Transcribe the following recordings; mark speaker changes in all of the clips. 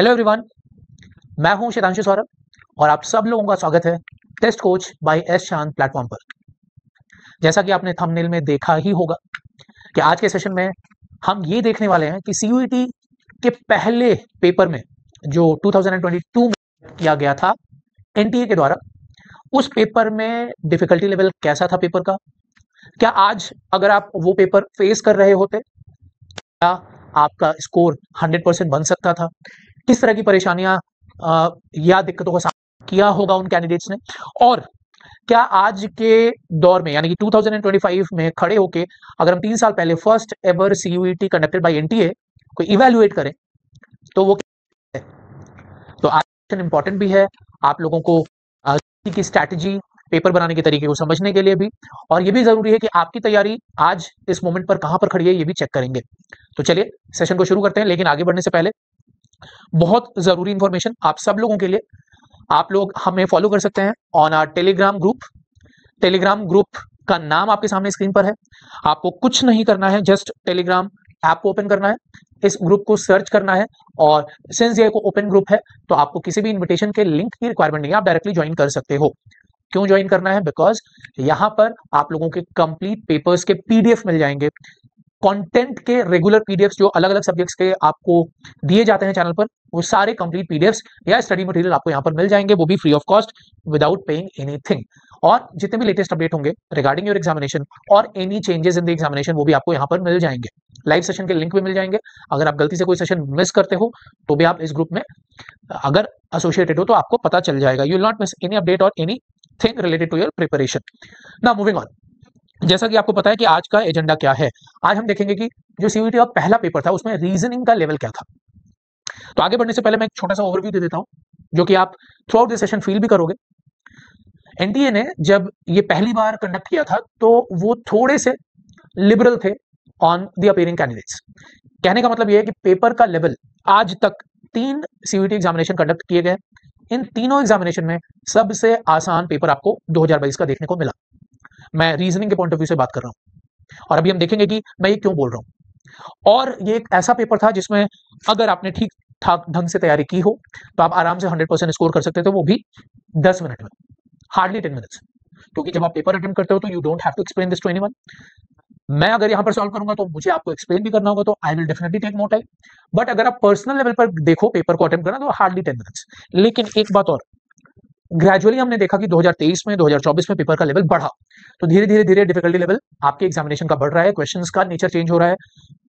Speaker 1: Hello everyone, मैं हूं शतांशु सौरभ और आप सब लोगों का स्वागत है टेस्ट कोच बाय एस शांत प्लेटफॉर्म पर। जैसा कि आपने थंबनेल में देखा ही होगा कि आज के सेशन में हम ये देखने वाले हैं कि सीयूईटी के पहले पेपर में जो 2022 में किया गया था एनटीए के द्वारा, उस पेपर में डिफिकल्टी लेवल कैसा था पेपर का। क्या आज अगर आप वो पेपर फेस कर रहे होते, क्या आपका स्कोर 100% बन सकता था? किस तरह की परेशानियां या दिक्कतों का सामना किया होगा उन कैंडिडेट्स ने, और क्या आज के दौर में यानी कि 2025 में खड़े होके अगर हम 3 साल पहले first ever CUET conducted by NTA को इवैल्यूएट करें तो वो क्या है? तो आज इंपॉर्टेंट भी है आप लोगों को की स्ट्रैटेजी, पेपर बनाने के तरीके को समझने के लिए भी, और ये भी जरूरी है कि आपकी तैयारी आज इस मोमेंट पर कहां पर खड़ी है ये भी चेक करेंगे। तो चलिए सेशन को शुरू करते हैं, लेकिन आगे बढ़ने से पहले बहुत जरूरी इंफॉर्मेशन आप सब लोगों के लिए। आप लोग हमें फॉलो कर सकते हैं on our Telegram group. Telegram group का नाम आपके सामने स्क्रीन पर है। आपको कुछ नहीं करना है, जस्ट टेलीग्राम ऐप को ओपन करना है, इस ग्रुप को सर्च करना है, और सिंस ये ओपन ग्रुप है तो आपको किसी भी इन्विटेशन के लिंक की रिक्वायरमेंट नहीं है, आप डायरेक्टली ज्वाइन कर सकते हो। क्यों ज्वाइन करना है? बिकॉज यहां पर आप लोगों के कंप्लीट पेपर्स के पीडीएफ मिल जाएंगे, कंटेंट के रेगुलर पीडीएफ्स जो अलग अलग सब्जेक्ट्स के आपको दिए जाते हैं चैनल पर, वो सारे कंप्लीट पीडीएफ्स या स्टडी मटेरियल आपको यहाँ पर मिल जाएंगे, वो भी free of cost without paying anything. और जितने भी लेटेस्ट अपडेट होंगे रिगार्डिंग योर एग्जामिनेशन और any changes in the examination वो भी आपको यहाँ पर मिल जाएंगे। लाइव सेशन के लिंक भी मिल जाएंगे। अगर आप गलती से कोई सेशन मिस करते हो तो भी आप इस ग्रुप में अगर एसोसिएटेड हो तो आपको पता चल जाएगा। You will not miss any update और anything related to your preparation. Now moving on, जैसा कि आपको पता है कि आज का एजेंडा क्या है। आज हम देखेंगे कि जो सीयूईटी का पहला पेपर था उसमें रीजनिंग का लेवल क्या था। तो आगे बढ़ने से पहले मैं एक छोटा सा ओवरव्यू दे देता हूं जो कि आप through out this session feel भी करोगे। एनटीए ने जब ये पहली बार कंडक्ट किया था तो वो थोड़े से लिबरल थे ऑन द अपीयरिंग कैंडिडेट्स। कहने का मतलब यह है कि पेपर का लेवल, आज तक 3 सीयूईटी एग्जामिनेशन कंडक्ट किए गए, इन तीनों एग्जामिनेशन में सबसे आसान पेपर आपको 2022 का देखने को मिला। मैं रीजनिंग के पॉइंट ऑफ व्यू से बात कर रहा हूं, और अभी हम देखेंगे कि मैं ये क्यों बोल रहा हूं। और ये एक ऐसा पेपर था जिसमें अगर आपने ठीक ठाक ढंग से तैयारी की हो तो आप आराम से 100% स्कोर कर सकते थे, वो भी 10 मिनट में, हार्डली 10 मिनट्स। क्योंकि जब आप पेपर अटेम्प्ट करते हो तो you don't have to explain this to anyone. मैं अगर यहां पर सॉल्व करूंगा तो मुझे आपको एक्सप्लेन भी करना होगा, तो I will definitely take more time. But अगर आप पर्सनल लेवल पर देखो पेपर को अटेम्प्ट करना तो हार्डली 10 मिनट्स। लेकिन एक बात और, ग्रेजुअली हमने देखा कि 2023 में 2024 में पेपर का लेवल बढ़ा, तो धीरे धीरे धीरे डिफिकल्टी लेवल आपके एग्जामिनेशन का बढ़ रहा है, क्वेश्चंस का नेचर चेंज हो रहा है,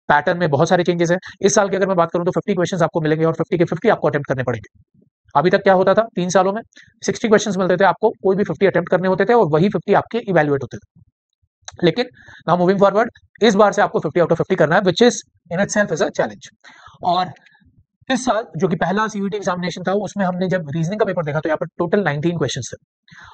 Speaker 1: पैटर्न में बहुत सारे चेंजेस है। इस साल की अगर मैं बात करूं तो 50 क्वेश्चंस आपको मिलेंगे और 50 के 50 आपको अटेम्प्ट करने पड़ेंगे। अभी तक क्या होता था, 3 सालों में 60 क्वेश्चंस मिलते थे आपको, कोई भी 50 अटेम्प्ट करने होते थे और वही 50 आपके इवैल्यूएट होते थे। लेकिन नाउ मूविंग फॉरवर्ड, इस बार से आपको 50 आउट ऑफ 50 करना है, which is in itself is a challenge. और इस साल जो कि पहला सीयूईटी एग्जामिनेशन था उसमें हमने जब रीजनिंग का पेपर देखा तो यहाँ पर टोटल 19 क्वेश्चंस थे।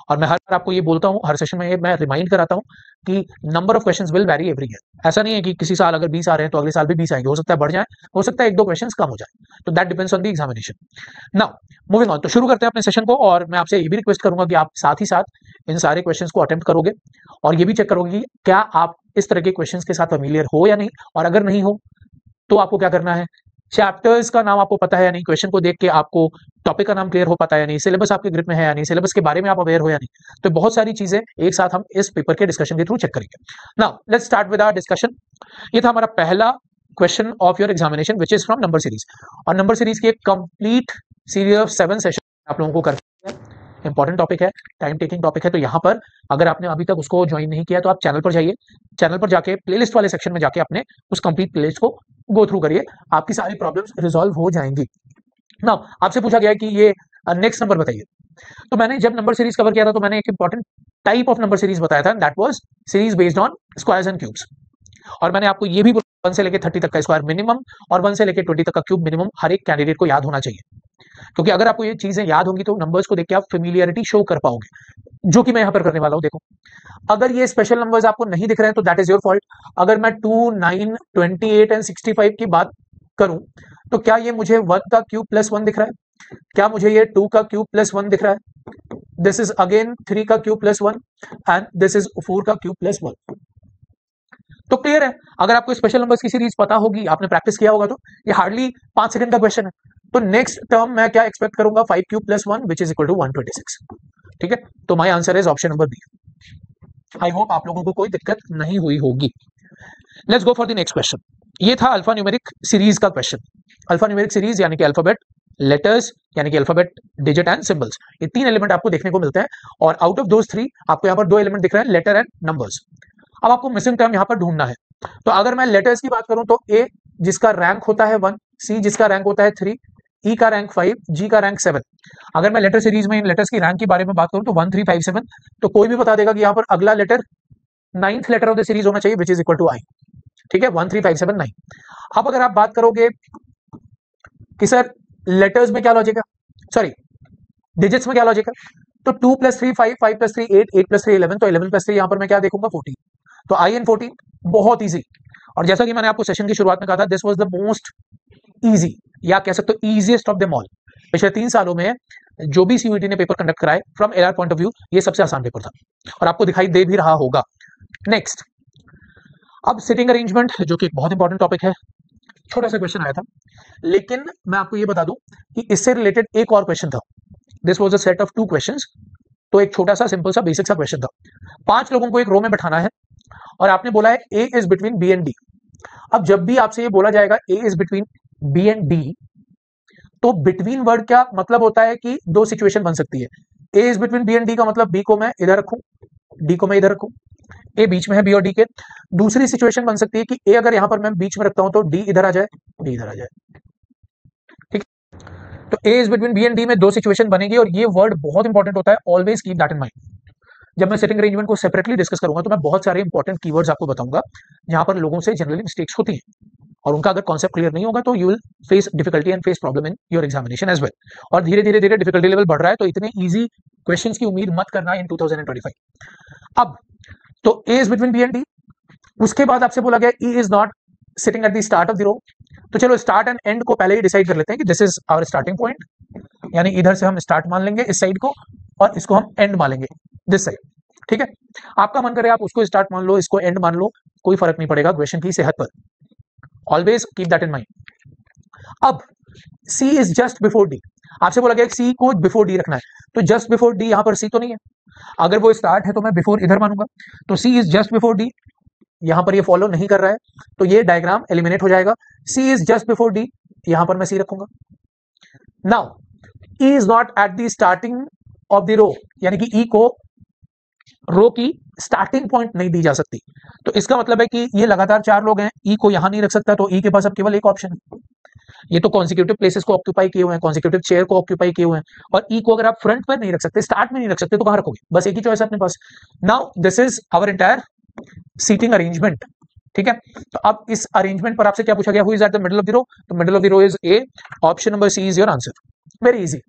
Speaker 1: और मैं हर बार आपको ये बोलता हूँ, हर सेशन में मैं रिमाइंड कराता हूँ कि number of questions will very every year. ऐसा नहीं है कि किसी साल अगर 20 आ रहे हैं तो अगले साल भी 20 आएंगे, हो सकता है बढ़ जाए, हो सकता है 1-2 क्वेश्चंस कम हो जाए, तो that depends on the examination. Now moving on, तो शुरू करते हैं अपने सेशन को, और मैं आपसे ये भी रिक्वेस्ट करूंगा कि आप साथ ही साथ इन सारे क्वेश्चंस को अटेम्प्ट करोगे और ये भी चेक करोगे कि क्या आप इस तरह के क्वेश्चंस के साथ फेमिलियर हो या नहीं, और अगर नहीं हो तो आपको क्या करना है, चैप्टर्स का नाम आपको पता है या नहीं, क्वेश्चन को देख के आपको टॉपिक का नाम क्लियर हो पाता है या नहीं, सिलेबस आपके ग्रिप में है या नहीं, सिलेबस के बारे में आप अवेयर हो या नहीं। तो बहुत सारी चीजें एक साथ हम इस पेपर के डिस्कशन के थ्रू चेक करेंगे। Now let's start with our discussion. ये था हमारा पहला question of your examination which is from number series, और नंबर सीरीज की एक कंप्लीट सीरीज ऑफ 7 सेशन आप लोगों को करते हैं। इंपॉर्टेंट टॉपिक है, टाइम टेकिंग टॉपिक है, तो यहाँ पर अगर आपने अभी तक उसको ज्वाइन नहीं किया तो आप चैनल पर जाइए, चैनल पर जाके प्लेलिस्ट वाले सेक्शन में जाके अपने उस कंप्लीट प्लेलिस्ट को गो थ्रू करिए, आपकी सारी प्रॉब्लम्स रिजॉल्व हो जाएंगी। नाउ आपसे पूछा गया है कि ये नेक्स्ट नंबर बताइए, तो मैंने जब नंबर सीरीज कवर किया था तो मैंने एक important type of number series बताया था, that was series based on squares and cubes. और मैंने आपको ये भी 1 से लेकर 30 तक का स्क्वायर मिनिमम और 1 से लेकर 20 तक का क्यूब मिनिमम हर एक कैंडिडेट को याद होना चाहिए, क्योंकि अगर आपको ये चीजें याद होंगी तो नंबर्स को देख के आप फेमिलियरिटी शो कर पाओगे, जो कि मैं यहां पर करने वाला हूं। देखो, अगर ये स्पेशल नंबर्स आपको नहीं दिख रहे हैं तो दैट इज योर फॉल्ट। अगर मैं 2, 9, 28 एंड 65 की बात करूं तो क्या ये मुझे 1 का क्यूब प्लस 1 दिख रहा है? क्या मुझे ये 2 का क्यूब प्लस 1 दिख रहा है? दिस इज अगेन 3 का cube plus 1 and this is 4 का क्यूब प्लस 1। तो क्लियर है, अगर आपको स्पेशल नंबर्स की सीरीज पता होगी, आपने प्रैक्टिस किया होगा, तो ये हार्डली 5 सेकंड का क्वेश्चन है। तो नेक्स्ट टर्म मैं क्या एक्सपेक्ट करूंगा, 5³ + 1 विच इज इक्वल टू 126। ठीक है, तो my answer is option number B. I hope आप लोगों को कोई दिक्कत नहीं हुई होगी। Let's go for the next question. ये था अल्फा न्यूमेरिक सीरीज का क्वेश्चन। अल्फा न्यूमेरिक सीरीज यानी कि अल्फाबेट, लेटर्स यानी कि अल्फाबेट, डिजिट एंड सिंबल्स, ये 3 एलिमेंट आपको देखने को मिलते हैं और आउट ऑफ दोस 3 आपको यहाँ पर 2 एलिमेंट दिख रहे हैं, लेटर एंड नंबर्स। अब आपको मिसिंग टर्म यहाँ पर ढूंढना है। तो अगर मैं लेटर्स की बात करूं तो ए जिसका रैंक होता है 1, सी जिसका रैंक होता है 3, ई का रैंक 5, जी का रैंक 7। अगर मैं लेटर सीरीज में इन लेटर्स की रैंक के बारे में बात करूं तो 1 3 5 7, तो कोई भी बता देगा कि यहाँ पर अगला letter 9th letter of the series होना चाहिए which is equal to I. ठीक है, 1 3 5 7 9। अब अगर आप बात करोगे कि सर लेटर्स में क्या लॉजिक है, सॉरी डिजिट्स में क्या लॉजिक है, तो 2 + 3 5, 5 + 3 8, 8 + 3 11, तो 11 + 3 यहां पर मैं क्या देखूंगा 14। तो आई एन 14 बहुत इजी। और जैसा कि मैंने आपको सेशन की शुरुआत में कहा था, this was the most easy या कह सकते हो इजीएस्ट ऑफ देम ऑल। पिछले 3 सालों में जो भी सीयूईटी ने पेपर कंडक्ट कराए from AR point of view, ये सबसे आसान पेपर था और आपको दिखाई दे भी रहा होगा। नेक्स्ट, अब सिटिंग अरेंजमेंट जो कि एक बहुत इंपॉर्टेंट टॉपिक है, छोटा सा क्वेश्चन आया था, लेकिन मैं आपको ये बता दूं कि इससे रिलेटेड एक और क्वेश्चन था। This was a set of 2 questions. तो एक छोटा सा सिंपल सा बेसिक सा क्वेश्चन था। 5 लोगों को एक रो में बैठाना है और आपने बोला है A is between B and D. अब जब भी आपसे ये बोला जाएगा A is between B and D, तो बिटवीन वर्ड क्या मतलब होता है कि 2 सिचुएशन बन सकती है। A is between B and D का मतलब बी को मैं इधर रखूं, डी को मैं इधर रखूं, ए बीच में है बी और डी के। दूसरी सिचुएशन बन सकती है कि ए अगर यहां पर मैं बीच में रखता हूं तो डी इधर आ जाए, डी इधर आ जाए। ठीक, तो A is between B and D में 2 सिचुएशन बनेगी और ये वर्ड बहुत इंपॉर्टेंट होता है, always keep that in mind. जब मैं सेटिंग अरेंजमेंट को सेपरेटली डिस्कस करूंगा तो मैं बहुत सारे इंपॉर्टेंट कीवर्ड्स आपको बताऊंगा जहां पर लोगों से जनरली मिस्टेक्स होती हैं और उनका अगर कॉन्सेप्ट क्लियर नहीं होगा तो you will face difficulty and face problem in your examination as well. और धीरे धीरे धीरे डिफिकल्टी लेवल बढ़ रहा है, तो इतने इजी क्वेश्चंस की उम्मीद मत करना इन 2025। अब तो A is between B and D, उसके बाद आपसे बोला गया E is not sitting at the start of the row. तो चलो स्टार्ट एंड एंड को पहले ही डिसाइड कर लेते हैं कि this is our starting point, यानी इधर से हम स्टार्ट मान लेंगे इस साइड को और इसको हम एंड मान लेंगे दिस साइड। ठीक है, आपका मन करे आप उसको स्टार्ट मान लो, इसको एंड मान लो, कोई फर्क नहीं पड़ेगा क्वेश्चन की सेहत पर। Always keep that in mind. अब सी इज जस्ट बिफोर डी, आपसे बोला गया सी को बिफोर डी रखना है, तो जस्ट बिफोर डी यहां पर सी तो नहीं है, अगर वो स्टार्ट है तो मैं बिफोर इधर मानूंगा, तो सी इज जस्ट बिफोर डी, यहां पर ये फॉलो नहीं कर रहा है, तो ये डायग्राम एलिमिनेट हो जाएगा। C is just before D, यहां पर मैं सी रखूंगा। Now E is not at the starting of the row, यानी कि ई को रो की स्टार्टिंग पॉइंट नहीं दी जा सकती, तो इसका मतलब है कि ये लगातार 4 लोग हैं, ई को यहां नहीं रख सकता, तो ई के पास अब केवल एक ऑप्शन है। ये तो कॉन्सिक्यूटिव प्लेसेस को ऑक्यूपाई किए हुए हैं, कॉन्सिक्यूटिव चेयर को ऑक्यूपाई किए हुए हैं, और ई को अगर आप फ्रंट पर नहीं रख सकते, स्टार्ट में नहीं रख सकते, तो कहां रखोगे, बस एक ही चॉइस है अपने पास। Now this is our entire seating arrangement. ठीक है, तो अब इस अरेंजमेंट पर आपसे क्या पूछा गया, who is at the middle of the row, तो middle of the row is A, option number C is your answer. Very easy,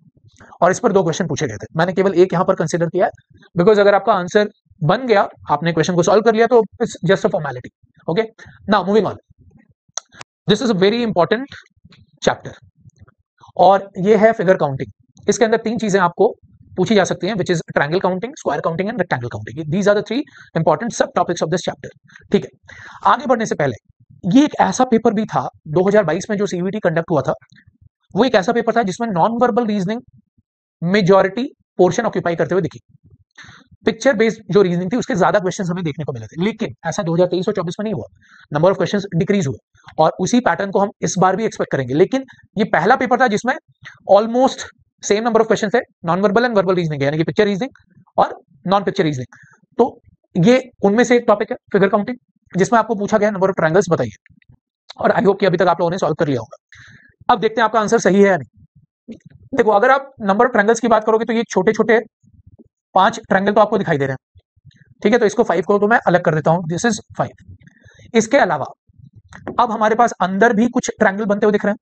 Speaker 1: और इस पर 2 क्वेश्चन पूछे गए थे, मैंने केवल एक यहां पर कंसीडर किया है, बिकॉज अगर आपका आंसर बन गया, आपने क्वेश्चन को सॉल्व कर लिया, तो it's just a formality. Okay, now moving on, this is a very important chapter और ये है फिगर काउंटिंग। इसके अंदर 3 चीजें आपको पूछी जा सकती हैं, which is triangle counting, square counting and rectangle counting. These are the 3 important sub topics of this chapter. ठीक है, आगे बढ़ने से पहले, ये एक ऐसा पेपर भी था 2022 में जो सीयूईटी कंडक्ट हुआ था, वो एक ऐसा पेपर था जिसमें non verbal reasoning majority portion occupy करते हुए दिखी। पिक्चर बेस्ड जो रीजनिंग थी उसके ज्यादा क्वेश्चंस हमें देखने को मिले थे, लेकिन ऐसा 2023 और 24 में नहीं हुआ, नंबर ऑफ क्वेश्चंस डिक्रीज हुए, और उसी पैटर्न को हम इस बार भी एक्सपेक्ट करेंगे। लेकिन ये पहला पेपर था जिसमें almost same number of questions थे, non verbal and verbal reasoning, यानी कि पिक्चर रीजनिंग और नॉन पिक्चर रीजनिंग। तो ये उनमें से एक टॉपिक है फिगर काउंटिंग, जिसमें आपको पूछा गया नंबर ऑफ ट्रायंगल्स बताइए, और आई होप कि अभी तक आप लोगों ने सॉल्व कर लिया होगा। अब देखते हैं आपका आंसर सही है या नहीं। देखो, अगर आप नंबर ऑफ ट्रायंगल्स की बात करोगे तो ये छोटे छोटे 5 ट्रायंगल तो आपको दिखाई दे रहे हैं। ठीक है, तो इसको 5 को तो मैं अलग कर देता हूं, दिस इज 5। इसके अलावा अब हमारे पास अंदर भी कुछ ट्रायंगल बनते हुए दिख रहे हैं।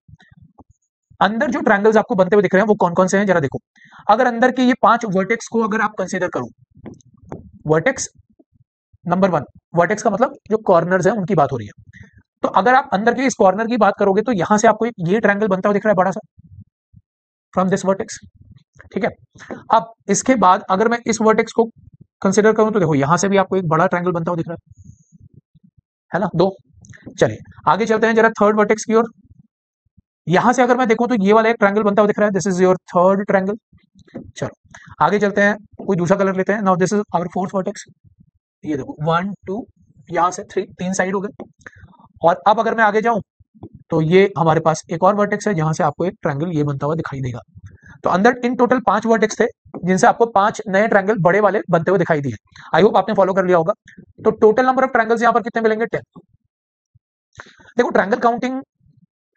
Speaker 1: अंदर जो ट्रायंगल्स आपको बनते हुए दिख रहे हैं वो कौन कौन से हैं, जरा देखो। अगर अंदर के ये 5 वर्टेक्स को अगर आप कंसीडर करो, वर्टेक्स नंबर 1, वर्टेक्स का मतलब जो कॉर्नर्स हैं उनकी बात हो रही है, तो अगर आप अंदर के इस कॉर्नर की बात करोगे तो यहां से आपको ये ट्रायंगल बनता हुआ दिख रहा है बड़ा सा, फ्रॉम दिस वर्टेक्स। ठीक है, अब इसके बाद अगर मैं इस वर्टेक्स को कंसीडर करूं तो देखो यहां से भी आपको एक बड़ा ट्रायंगल बनता हुआ दिख रहा है ना, 2। चलिए आगे चलते हैं जरा थर्ड वर्टेक्स की ओर। यहां से अगर मैं देखूं तो ये वाला एक ट्रायंगल बनता हुआ दिख रहा है, this is your third triangle. चलो आगे चलते हैं, कोई दूसरा कलर लेते हैं। Now this is our fourth vertex. ये देखो 1 2, यहां से 3, 3 साइड हो गए। और अब अगर मैं आगे जाऊं तो ये हमारे पास एक और वर्टेक्स है जहां से आपको एक ट्रायंगल ये बनता हुआ दिखाई देगा। तो अंदर इन टोटल 5 वर्टेक्स थे जिनसे आपको 5 नए ट्रायंगल बड़े वाले बनते हुए दिखाई दिए। आई होप आपने फॉलो कर लिया होगा। तो टोटल नंबर ऑफ ट्रायंगल्स यहाँ पर कितने मिलेंगे? 10। देखो ट्रायंगल काउंटिंग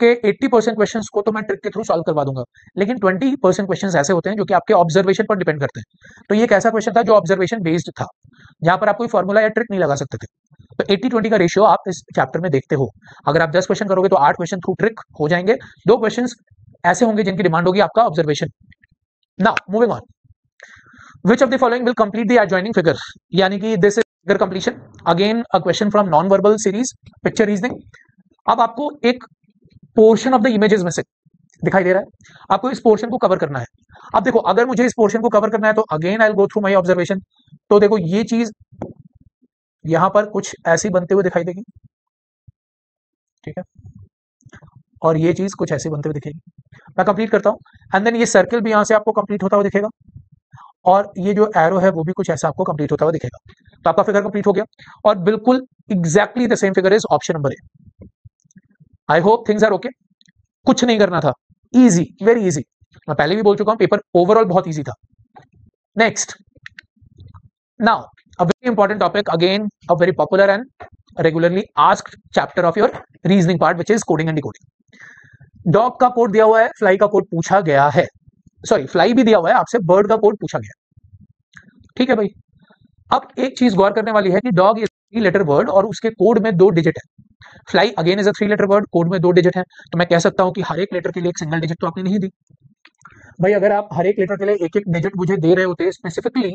Speaker 1: के 80% क्वेश्चंस को तो मैं ट्रिक के थ्रू सॉल्व करवा दूंगा, लेकिन 20% क्वेश्चंस ऐसे होते हैं जो कि आपके ऑब्जर्वेशन पर डिपेंड करते हैं। तो ये एक ऐसा क्वेश्चन था जो ऑब्जर्वेशन बेस्ड था, जहां पर आप कोई फॉर्मूला या ट्रिक नहीं लगा सकते थे। तो 80-20 का रेशियो आप इस चैप्टर में देखते हो। अगर आप 10 क्वेश्चन करोगे तो 8 क्वेश्चन थ्रू ट्रिक हो जाएंगे, 2 क्वेश्चन ऐसे होंगे जिनकी डिमांड होगी आपका observation. Now moving on, which of the following will complete the adjoining figure? यानी कि this is figure completion, again a question from non verbal series picture reasoning। अब आपको एक पोर्शन ऑफ द इमेजेस में से दिखाई दे रहा है, आपको इस पोर्शन को कवर करना है। अब देखो अगर मुझे इस पोर्शन को कवर करना है तो again I will go through my observation. तो देखो ये चीज यहां पर कुछ ऐसी बनते हुए दिखाई देगी, ठीक है, और ये चीज कुछ ऐसी बनते हुए दिखेगी। मैं कंप्लीट करता हूं, एंड देन ये सर्कल भी यहां से आपको कंप्लीट होता हुआ दिखेगा, और ये जो एरो है वो भी कुछ ऐसा आपको कंप्लीट होता हुआ दिखेगा। तो आपका फिगर कंप्लीट हो गया, और बिल्कुल exactly the same figure is option number A. I hope things are okay. कुछ नहीं करना था, इजी, वेरी इजी। मैं पहले भी बोल चुका हूं पेपर ओवरऑल बहुत इजी था। Next, now a very important topic, again a very popular and regularly asked chapter of your reasoning part which is coding and decoding. Dog का कोड दिया हुआ है, फ्लाई का कोड पूछा गया है, सॉरी फ्लाई भी दिया हुआ है आपसे, बर्ड का कोड पूछा गया, ठीक है भाई। अब एक चीज गौर करने वाली है कि डॉग इज 3 लेटर वर्ड और उसके कोड में 2 डिजिट है। Fly again is a 3 letter word, code में 2 डिजिट है। तो मैं कह सकता हूं कि हर एक लेटर के लिए एक सिंगल डिजिट तो आपने नहीं दी भाई। अगर आप हर एक लेटर के लिए एक एक डिजिट मुझे दे रहे होते स्पेसिफिकली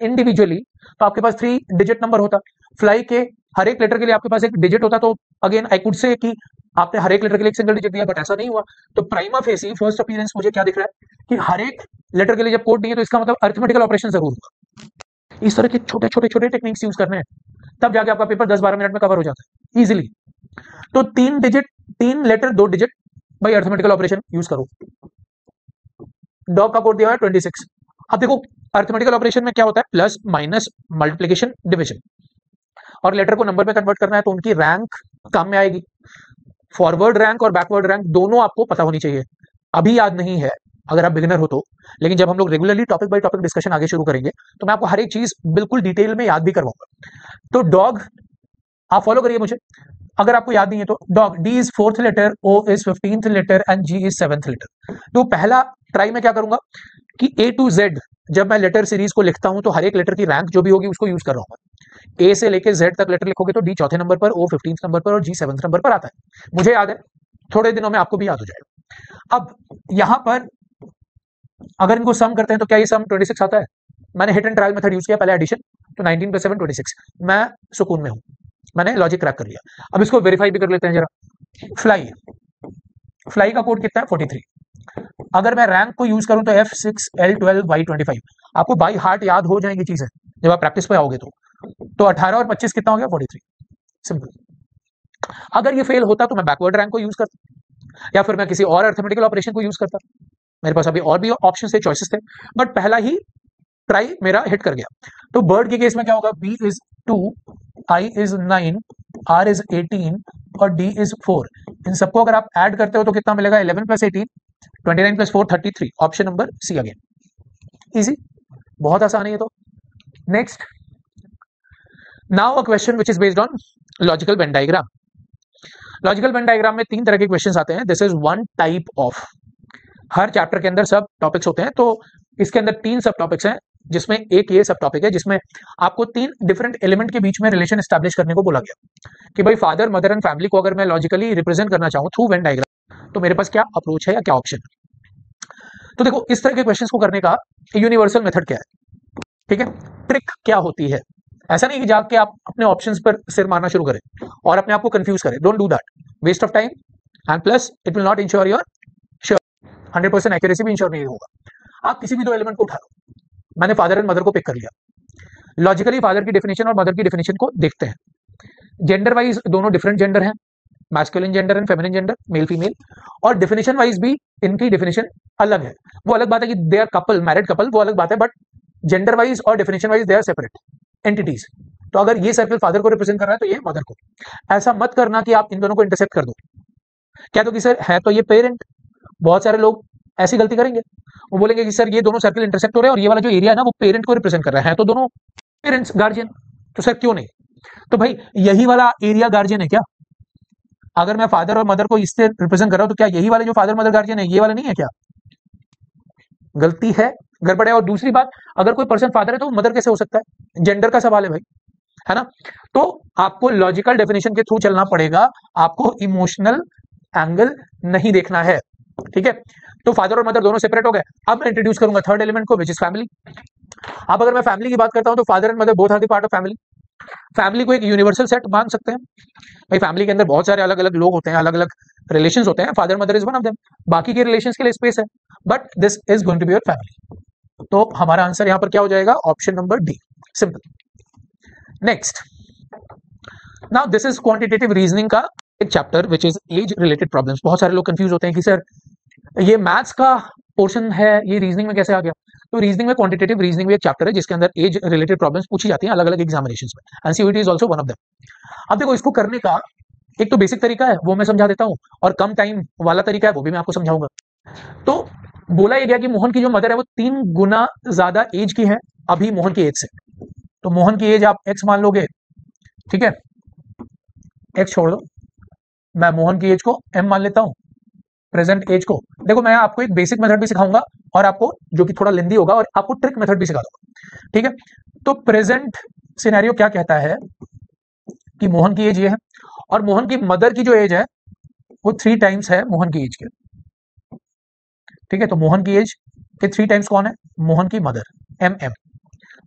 Speaker 1: इंडिविजुअली, तो आपके पास 3 डिजिट नंबर होता। फ्लाई के हर एक लेटर के लिए आपके पास एक डिजिट होता, तो अगेन आई कुड से कि आपने हर एक लेटर के लिए एक सिंगल डिजिट दिया, बट ऐसा नहीं हुआ। तो प्राइमा फेसी फर्स्ट अपीयरेंस मुझे क्या दिख रहा है कि हर एक लेटर के लिए जब कोड नहीं है तो इसका मतलब अरिथमेटिकल ऑपरेशन जरूर हुआ। इस तरह के छोटे छोटे छोटे टेक्निक्स यूज करने हैं, तब जाके आपका पेपर 10-12 मिनट में कवर हो जाता है इजीली। तो 3 डिजिट, 3 लेटर 2 डिजिट, भाई अरिथमेटिकल ऑपरेशन यूज करो। डॉग का कोड दिया है 26। अब देखो अरिथमेटिकल ऑपरेशन में क्या होता है, प्लस माइनस मल्टीप्लिकेशन डिविजन, और लेटर को नंबर में कन्वर्ट करना है तो उनकी रैंक काम में आएगी। फॉरवर्ड रैंक और बैकवर्ड रैंक दोनों आपको पता होनी चाहिए। अभी याद नहीं है अगर आप बिगिनर हो तो, लेकिन जब हम लोग regularly topic by topic discussion आगे शुरू करेंगे तो मैं आपको हर एक चीज बिल्कुल डिटेल में याद भी करवाऊंगा। तो डॉग आप फॉलो करिए मुझे, अगर आपको याद नहीं है तो dog, D is 4th letter, O is 15th letter and G is 7th letter. तो पहला ट्राई में क्या करूंगा कि ए टू जेड जब मैं लेटर सीरीज को लिखता हूं तो हर एक लेटर की रैंक जो भी होगी उसको यूज कर रहा हूं। ए से लेके जेड तक लेटर लिखोगे तो डी 4थे नंबर पर, ओ 15th नंबर पर और जी 7th नंबर पर आता है। मुझे याद है, थोड़े दिनों में आपको भी याद हो जाएगा। अब यहां पर अगर इनको सम करते हैं तो क्या ये सम 26 आता है? मैंने hit and trial method use किया, पहले एडिशन, तो 19 + 7 26। मैं सुकून में हूं, मैंने लॉजिक क्रैक कर लिया। अब इसको वेरीफाई भी कर लेते हैं जरा। फ्लाई, फ्लाई का कोड कितना है? 43। अगर मैं रैंक को यूज करूं तो F6 L12 Y25, आपको बाई हार्ट याद हो जाएंगी चीजें जब आप प्रैक्टिस पे आओगे तो 18 और 25 कितना हो गया? 43। सिंपल। अगर ये फेल होता तो मैं बैकवर्ड रैंक को यूज करता या फिर मैं किसी और अर्थमेटिकल ऑपरेशन को यूज करता। मेरे पास अभी और भी ऑप्शन थे, चॉइसेस थे, बट पहला ही ट्राई मेरा हिट कर गया। तो बर्ड के केस में क्या होगा? B is 2, I is 9, R is 18 और D इज 4। इन सबको अगर आप ऐड करते हो तो कितना मिलेगा? 11 + 18, 29 + 4 33। Option number C again. Easy, बहुत आसान है ये तो। Next, now a question which is based on logical Venn diagram. Logical Venn diagram में 3 तरह के क्वेश्चंस आते हैं। This is one type of, हर चैप्टर के अंदर सब टॉपिक्स होते हैं, तो इसके अंदर 3 सब टॉपिक्स हैं, जिसमें एक ये सब टॉपिक है जिसमें आपको 3 डिफरेंट एलिमेंट के बीच में रिलेशन एस्टैब्लिश करने को बोला गया कि भाई फादर, मदर एंड फैमिली को अगर मैं लॉजिकली रिप्रेजेंट करना चाहूं थ्रू वेन डायग्राम तो मेरे पास क्या अप्रोच है या क्या ऑप्शन है। तो देखो इस तरह के क्वेश्चंस को करने का यूनिवर्सल मेथड क्या है, ठीक है, ट्रिक क्या होती है। ऐसा नहीं कि जाके आप अपने ऑप्शंस पर सिर मारना शुरू करें और अपने आप को कंफ्यूज करें। Don't do that, waste of time, and plus it will not ensure your 100% accuracy भी इंश्योर नहीं होगा। आप किसी भी 2 एलिमेंट को उठा लो, मैंने फादर एंड मदर को पिक कर लिया, लॉजिकली फादर की डेफिनेशन और मदर की डेफिनेशन को देखते हैं। जेंडर वाइज दोनों डिफरेंट जेंडर हैं, masculine gender and feminine gender, male female, और डेफिनेशन वाइज भी इनकी डेफिनेशन अलग है। वो अलग बात है कि they are couple, married couple, वो अलग बात है, बट जेंडर वाइज और definition wise they are separate entities. तो अगर ये सर्कल फादर को रिप्रेजेंट कर रहा है तो ये मदर को। ऐसा मत करना कि आप इन दोनों को इंटरसेक्ट कर दो, क्या तो कि सर है तो ये पेरेंट। बहुत सारे लोग ऐसी गलती करेंगे, वो बोलेंगे कि सर ये दोनों सर्कल इंटरसेक्ट हो रहे हैं और ये वाला जो एरिया है ना वो पेरेंट को रिप्रेजेंट कर रहा है तो दोनों पेरेंट्स गार्जियन। तो सर क्यों नहीं? तो भाई यही वाला एरिया गार्जियन है क्या? अगर मैं फादर और मदर को इससे रिप्रेजेंट कर रहा हूं तो क्या यही वाले जो फादर मदर गार्जियन है ये वाला नहीं है क्या? गलती है, गड़बड़ है। और दूसरी बात, अगर कोई पर्सन फादर है तो मदर कैसे हो सकता है? जेंडर का सवाल है भाई, है ना? तो आपको लॉजिकल डेफिनेशन के थ्रू चलना पड़ेगा, आपको इमोशनल एंगल नहीं देखना है, ठीक है? तो फादर और मदर दोनों सेपरेट हो गए। अब मैं इंट्रोड्यूस करूंगा थर्ड एलिमेंट को, विच इज फैमिली। अब अगर मैं फैमिली की बात करता हूं तो father and mother both are the part of family. Family को एक यूनिवर्सल सेट मान सकते हैं भाई। फैमिली के अंदर बहुत सारे अलग अलग लोग होते हैं, अलग अलग रिलेशंस होते हैं, father mother is one of them. बाकी के रिलेशंस के लिए स्पेस है, but this is going to be your family. तो हमारा आंसर यहां पर क्या हो जाएगा? Option number D, simple. Next, now this is quantitative reasoning का एक chapter which is age related problems. बहुत सारे लोग कंफ्यूज होते हैं कि सर ये मैथ्स का पोर्शन है, ये रीजनिंग में कैसे आ गया? तो रीजनिंग में क्वांटिटेटिव रीजनिंग में एक चैप्टर है जिसके अंदर एज रिलेटेड प्रॉब्लम्स पूछी जाती हैं अलग अलग एग्जामिनेशंस में, and CUET is also one of them. अब देखो, इसको करने का एक तो बेसिक तरीका है वो मैं समझा देता हूं, और कम टाइम वाला तरीका है वो भी मैं आपको समझाऊंगा। तो बोला यह गया कि मोहन की जो मदर है वो 3 गुना ज्यादा एज की है अभी मोहन की एज से। तो मोहन की एज आप एक्स मान लोगे, ठीक है? एक्स छोड़ दो, मैं मोहन की एज को एम मान लेता हूं, प्रेजेंट एज को। देखो मैं आपको एक बेसिक मेथड भी सिखाऊंगा और आपको जो कि थोड़ा लेंदी होगा, और आपको ट्रिक मेथड भी सिखा दूंगा, ठीक है? तो प्रेजेंट सिनेरियो क्या कहता है कि मोहन की एज ये है, और मोहन की मदर की जो एज है वो 3 टाइम्स है मोहन की एज के, ठीक है? तो मोहन की एज के 3 टाइम्स कौन है? मोहन की mother, M M,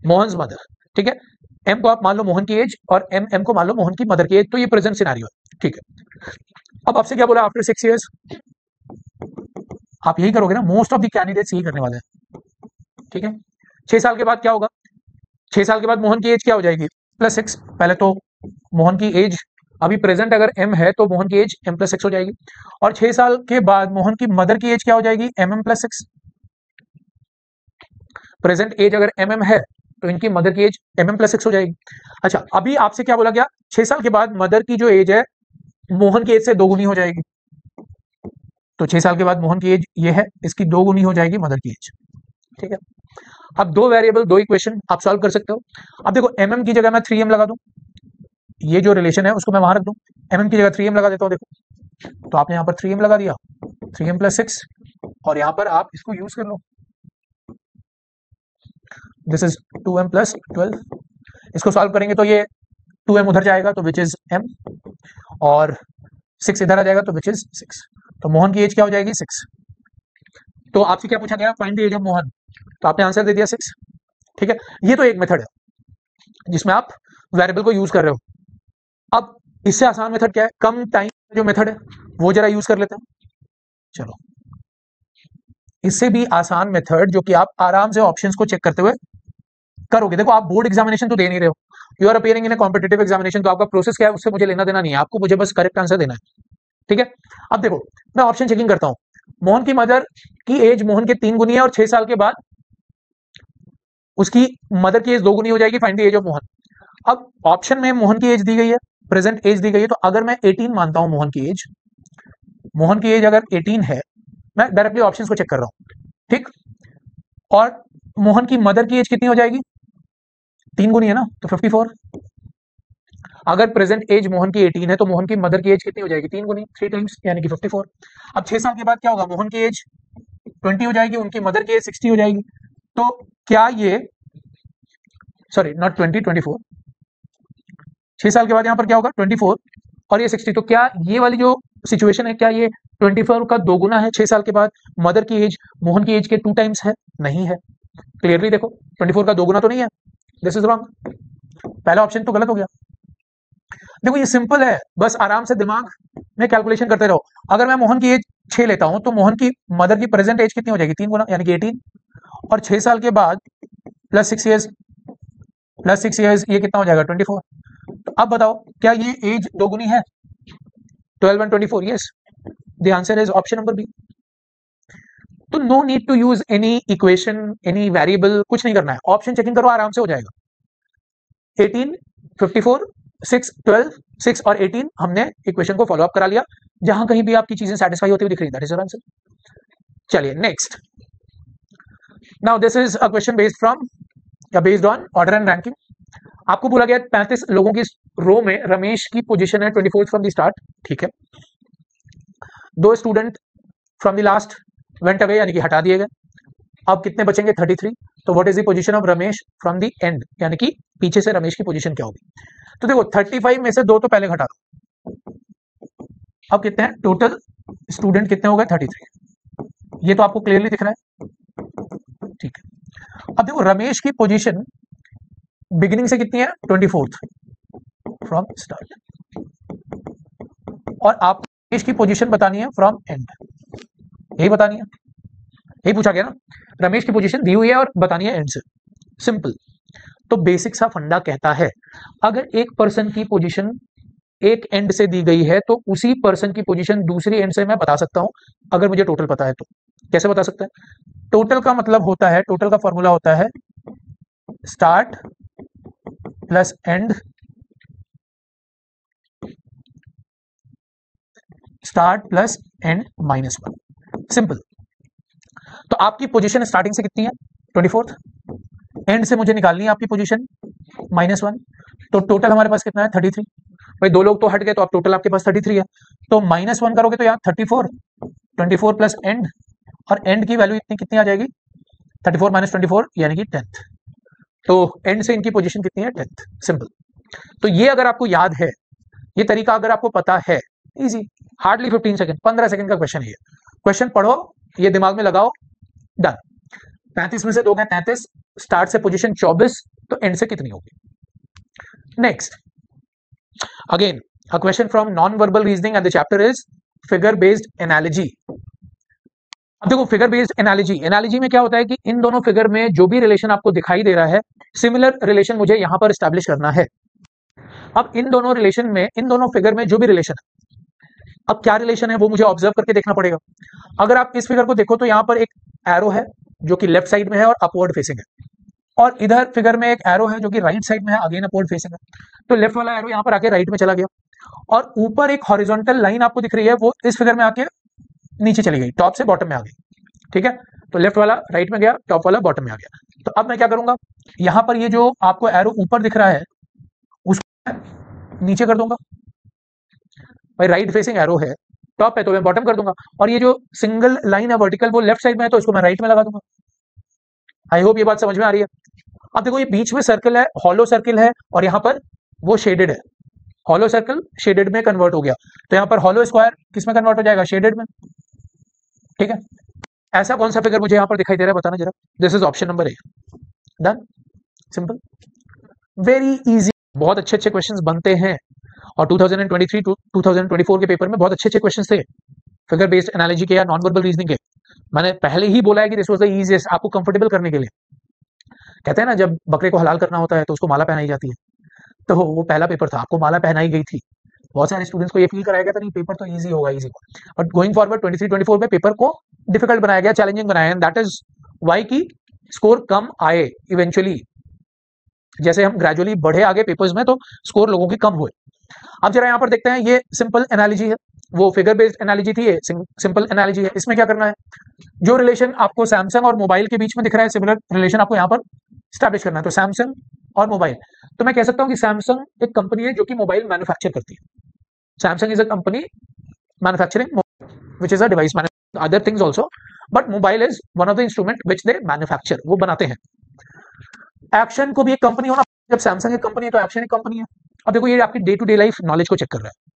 Speaker 1: Mohan mother, ठीक है? एम को आप मान लो मोहन की एज और एम एम को मान लो मोहन की मदर की एज। तो ये प्रेजेंट सिनेरियो है, ठीक है? अब आपसे क्या बोला? आफ्टर 6 इयर्स आप यही करोगे ना, मोस्ट ऑफ द कैंडिडेट्स यही करने वाले हैं, ठीक है? 6 साल के बाद क्या होगा? 6 साल के बाद मोहन की एज क्या हो जाएगी? +6। पहले तो मोहन की एज अभी प्रेजेंट अगर m है तो मोहन की एज m+6 हो जाएगी, और 6 साल के बाद मोहन की मदर की एज क्या हो जाएगी? mm+6। प्रेजेंट एज अगर mm है तो इनकी मदर की एज mm+6 हो जाएगी। अच्छा, अभी आपसे क्या बोला गया? 6 साल के बाद मदर की जो एज है मोहन की एज से 2 गुनी हो जाएगी। तो 6 साल के बाद मोहन की एज ये है, इसकी 2 गुनी हो जाएगी मदर की एज, ठीक है? अब 2 वेरिएबल 2 इक्वेशन आप सॉल्व कर सकते हो। अब देखो, mm की जगह मैं 3m लगा दूं, ये जो रिलेशन है उसको मैं वहां रख दूं, mm की जगह 3m लगा देता हूं। देखो, तो आपने यहां पर 3m लगा दिया, 3m+6, और यहां पर आप इसको यूज कर लो, दिस इज 2m+12। इसको सॉल्व करेंगे तो ये 2m उधर जाएगा तो विच इज m, और 6 इधर आ जाएगा तो विच इज 6। तो मोहन की एज क्या हो जाएगी? 6। तो आपसे क्या पूछा गया? Find the age of Mohan, तो आपने आंसर दे दिया 6, ठीक है? ये तो एक मेथड है जिसमें आप वेरिएबल को यूज कर रहे हो। अब इससे आसान मेथड क्या है? कम टाइम जो मेथड है वो जरा यूज कर लेते हैं। चलो, इससे भी आसान मेथड जो कि आप आराम से ऑप्शंस को चेक करते हुए करोगे। देखो, आप बोर्ड एग्जामिनेशन तो दे नहीं रहे हो, you are appearing in a competitive examination, तो आपका प्रोसेस क्या है उससे मुझे लेना देना नहीं है, आपको मुझे बस करेक्ट आंसर देना है, ठीक है? अब देखो, मैं ऑप्शन चेकिंग करता हूं। मोहन की मदर की एज मोहन के 3 गुनी है, और 6 साल के बाद उसकी मदर की एज 2 गुनी हो जाएगी। Find the age of Mohan. अब ऑप्शन में मोहन की एज दी गई है, प्रेजेंट एज दी गई है, तो अगर मैं 18 मानता हूं मोहन की एज, मोहन की एज अगर 18 है, मैं डायरेक्टली ऑप्शंस को चेक कर रहा हूं, ठीक? और मोहन की मदर की एज कितनी हो जाएगी? 3 गुनी है ना, तो 54। अगर प्रेजेंट एज मोहन की 18 है तो मोहन की मदर की एज कितनी हो जाएगी? 3 गुनी, 3 टाइम्स, यानी कि 54। अब 6 साल के बाद क्या होगा? मोहन की एज 20 हो जाएगी, उनकी मदर की एज 60 हो जाएगी। तो क्या ये, सॉरी नॉट 20, 24, 6 साल के बाद यहां पर क्या होगा? 24 और ये 60। तो क्या ये वाली जो सिचुएशन है, क्या ये 24 का 2 गुना है 6 साल के बाद? मदर की एज मोहन की एज के 2 टाइम्स है? नहीं है। क्लियरली देखो, 24 का 2 गुना तो नहीं है, दिस इज रॉन्ग, पहला ऑप्शन तो गलत हो गया। देखो, ये सिंपल है, बस आराम से दिमाग में कैलकुलेशन करते रहो। अगर मैं मोहन की एज 6 लेता हूं तो मोहन की मदर की प्रेजेंट एज कितनी हो जाएगी? 3 गुना, यानी कि 18, और 6 साल के बाद +6 ईयर्स, +6 ईयर्स, ये कितना हो जाएगा? 24। तो अब बताओ, क्या ये एज 2 गुनी है? 12 and 24, yes, the answer is option number B. तो no need to use any equation, any variable, कुछ नहीं करना है, ऑप्शन चेकिंग करो, आराम से हो जाएगा। 18, 54, 6, 12, 6 और 18 हमने इक्वेशन को फॉलो अप करा लिया। जहां कहीं भी आपकी चीजें सेटिस्फाई होती हुई दिख रही है, दैट इज योर आंसर। चलिए next, now this is a question based from या based on order and ranking. आपको बोला गया 35 लोगों की रो में रमेश की पोजीशन है 24th फ्रॉम द स्टार्ट, ठीक है। दो student from the last went away, यानी कि हटा दिए गए। अब कितने बचेंगे? 33। तो what is the position of Ramesh from the end, यानी कि पीछे से रमेश की पोजीशन क्या होगी? तो देखो 35 में से दो तो पहले घटा दो। अब कितने हैं टोटल स्टूडेंट, कितने हो गए? 33। ये तो आपको क्लियरली दिख रहा है, ठीक है। अब देखो रमेश की पोजीशन बिगिनिंग से कितनी है? 24th फ्रॉम स्टार्ट, और आप रमेश की पोजीशन बतानी है फ्रॉम एंड, यही बतानी है, यही पूछा गया ना। रमेश की पोजीशन दी हुई है और बतानी है एंड से, सिंपल। तो बेसिक सा फंडा कहता है अगर एक पर्सन की पोजीशन एक एंड से दी गई है तो उसी पर्सन की पोजीशन दूसरी एंड से मैं बता सकता हूं, अगर मुझे टोटल पता है तो। कैसे बता सकते हैं? टोटल का मतलब होता है, टोटल का फॉर्मूला होता है start plus and, start plus and minus 1, simple. तो आपकी पोजीशन स्टार्टिंग से कितनी है? 24th, एंड से मुझे निकालनी है आपकी पोजीशन -1, तो टोटल हमारे पास कितना है? 33। भाई दो लोग तो हट गए, तो आप टोटल आपके पास 33 है, तो -1 करोगे तो यहाँ 34, 24 प्लस एंड, और एंड की वैल्यू इतनी कितनी आ जाएगी? 34 माइनस 24 यानी कि 10th। तो एंड से इनकी पोजीशन कितनी है? 10th, simple. तो ये अगर आपको याद है, ये तरीका अगर आपको पता है, इजी, हार्डली 15 सेकंड, 15 सेकंड का क्वेश्चन है ये। क्वेश्चन पढ़ो, ये दिमाग में लगाओ, डन। 35 में से दो गए 33, स्टार्ट से पोजीशन 24, तो एंड से कितनी होगी? Next, again a question from non verbal reasoning and the chapter is figure based analogy. अब देखो फिगर बेस्ड एनालॉजी, एनालॉजी में क्या होता है कि इन दोनों फिगर में जो भी रिलेशन आपको दिखाई दे रहा है, सिमिलर रिलेशन मुझे यहां पर स्टैब्लिश करना है। अब इन दोनों रिलेशन में, इन दोनों फिगर में जो भी रिलेशन है, अब क्या रिलेशन है वो मुझे ऑब्जर्व करके देखना पड़ेगा। अगर आप इस फिगर को देखो तो यहां पर एक एरो है जो कि लेफ्ट साइड में है और अपवर्ड फेसिंग है, और इधर फिगर में एक एरो है जो कि राइट साइड में है, अगेन अपवर्ड फेसिंग है। तो लेफ्ट वाला एरो यहां पर आके राइट में चला गया, और ऊपर एक हॉरिजॉन्टल लाइन आपको दिख रही है, वो इस फिगर में आके नीचे चली गई, टॉप से बॉटम में आ गई, ठीक है। तो लेफ्ट वाला राइट में गया, टॉप वाला बॉटम में आ गया। तो अब मैं क्या करूंगा, यहां पर ये जो आपको एरो ऊपर दिख रहा है उसको नीचे कर दूंगा। भाई राइट फेसिंग एरो है, टॉप है तो मैं बॉटम कर दूंगा, और ये जो सिंगल लाइन है वर्टिकल वो लेफ्ट साइड में है, तो इसको मैं राइट में लगा दूंगा। आई होप ये बात समझ में आ रही है। अब देखो ये बीच में सर्कल है, हॉलो सर्कल है, और यहां पर वो शेडेड है, हॉलो सर्कल शेडेड में कन्वर्ट हो गया, तो यहां पर हॉलो स्क्वायर किस में कन्वर्ट हो जाएगा? शेडेड में, ठीक है। ऐसा कौन सा फिगर मुझे यहां पर दिखाई दे रहा है, बताना जरा। This is option number A, done, simple, very easy. बहुत अच्छे अच्छे क्वेश्चंस बनते हैं, और 2023 टू 2024 के पेपर में बहुत अच्छे अच्छे क्वेश्चंस थे फिगर बेस्ड एनालॉजी के या नॉन वर्बल रीजनिंग के। मैंने पहले ही बोला है कि दिस वाज द इजीएस्ट, आपको कंफर्टेबल करने के लिए। कहते हैं ना जब बकरे को हलाल करना होता है तो उसको माला पहनाई जाती है, तो वो पहला पेपर था, आपको माला पहनाई गई थी। बहुत सारे स्टूडेंट्स को ये फील कराया गया था नहीं पेपर तो इजी होगा, इजी होगा, बट गोइंग फॉरवर्ड 23-24 में पेपर को डिफिकल्ट बनाया गया, चैलेंजिंग बनाया, एंड दैट इज वाई की स्कोर कम आए इवेंचुअली। जैसे हम ग्रेजुअली बढ़े आगे पेपर्स में तो स्कोर लोगों के कम हुए। अब जरा यहाँ पर देखते हैं, ये सिंपल एनालॉजी है, वो फिगर बेस्ड एनालॉजी थी, ये सिंपल एनालॉजी है। इसमें क्या करना है, जो रिलेशन आपको सैमसंग और मोबाइल के बीच में दिख रहा है, सिमिलर रिलेशन आपको यहाँ पर स्टैब्लिश करना है। तो सैमसंग और मोबाइल, तो मैं कह सकता हूँ कि सैमसंग एक कंपनी है जो कि मोबाइल मैन्युफैक्चर करती है। Samsung is a company manufacturing which is a device manufacturing other things also, but mobile is one of the instrument which they manufacture, वो बनाते हैं। एक्शन को भी एक कंपनी होना, जब सैमसंग एक कंपनी है तो एक्शन एक कंपनी है। अब देखो ये आपकी day to day life knowledge को चेक कर रहा है।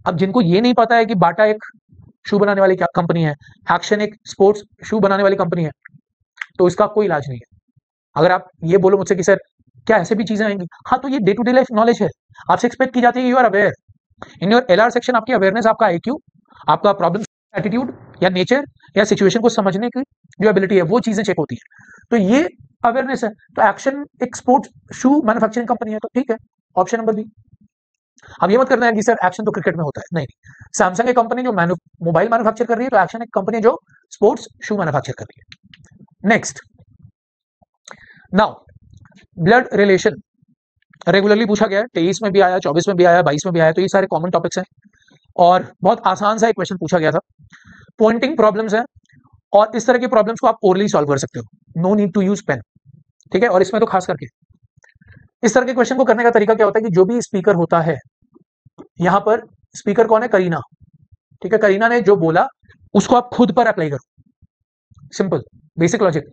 Speaker 1: अब जिनको ये नहीं पता है कि बाटा एक शू बनाने वाली क्या कंपनी है, एक्शन एक स्पोर्ट्स शू बनाने वाली कंपनी है, तो इसका कोई इलाज नहीं है। अगर आप ये बोलो मुझसे कि सर क्या ऐसे भी चीजें आएंगी, हाँ, तो ये day to day life knowledge है, आपसे एक्सपेक्ट की जाती है, you are aware in your LR section. आपकी अवेयरनेस, आपका आईक्यू, आपका प्रॉब्लम एटीट्यूड या नेचर या सिचुएशन को समझने की जो एबिलिटी है, वो चीजें चेक होती है। तो ये अवेयरनेस है। तो एक्शन एक स्पोर्ट्स शू मैन्युफैक्चरिंग कंपनी है, तो ठीक है, ऑप्शन नंबर बी। अब ये मत करना है कि सर एक्शन तो क्रिकेट में होता है, नहीं। सैमसंग एक कंपनी जो मोबाइल मैन्युफैक्चर कर रही है, तो एक्शन एक कंपनी जो स्पोर्ट्स शू मैन्युफैक्चर कर रही है। Next, now blood relation regularly पूछा गया है, 23 में भी आया, 24 में भी आया, 22 में भी आया, तो ये सारे कॉमन टॉपिक्स हैं और बहुत आसान सा एक क्वेश्चन पूछा गया था। पॉइंटिंग प्रॉब्लम्स है और इस तरह की प्रॉब्लम्स को आप ओरली सॉल्व कर सकते हो, no need to use pen, ठीक है। और इसमें तो खास करके इस तरह के क्वेश्चन को करने का तरीका क्या होता है कि जो भी स्पीकर होता है, यहां पर स्पीकर कौन है, करीना, ठीक है। करीना ने जो बोला उसको आप खुद पर अप्लाई करो, सिंपल बेसिक लॉजिक।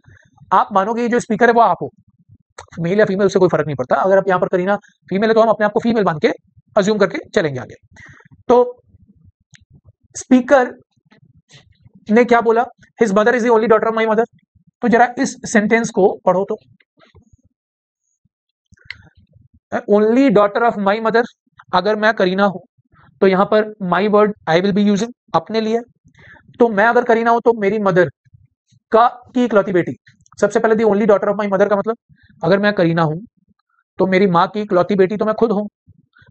Speaker 1: आप मानोगे ये जो स्पीकर है वो आप हो, मेल या फीमेल उससे कोई फर्क नहीं पड़ता। अगर आप यहाँ पर करीना फीमेल है तो हम अपने आप को फीमेल मान के अज्यूम करके चलेंगे आगे। तो स्पीकर ने क्या बोला, his mother is the only daughter of my mother. तो जरा इस सेंटेंस को पढ़ो तो, only daughter of my mother, अगर मैं करीना हूं तो यहां पर my word I will be using अपने लिए। तो मैं अगर करीना हूं तो मेरी मदर का की इकलौती बेटी, सबसे पहले the only daughter of my mother का मतलब अगर मैं करीना हूं तो मेरी माँ की इकलौती बेटी तो मैं खुद हूं,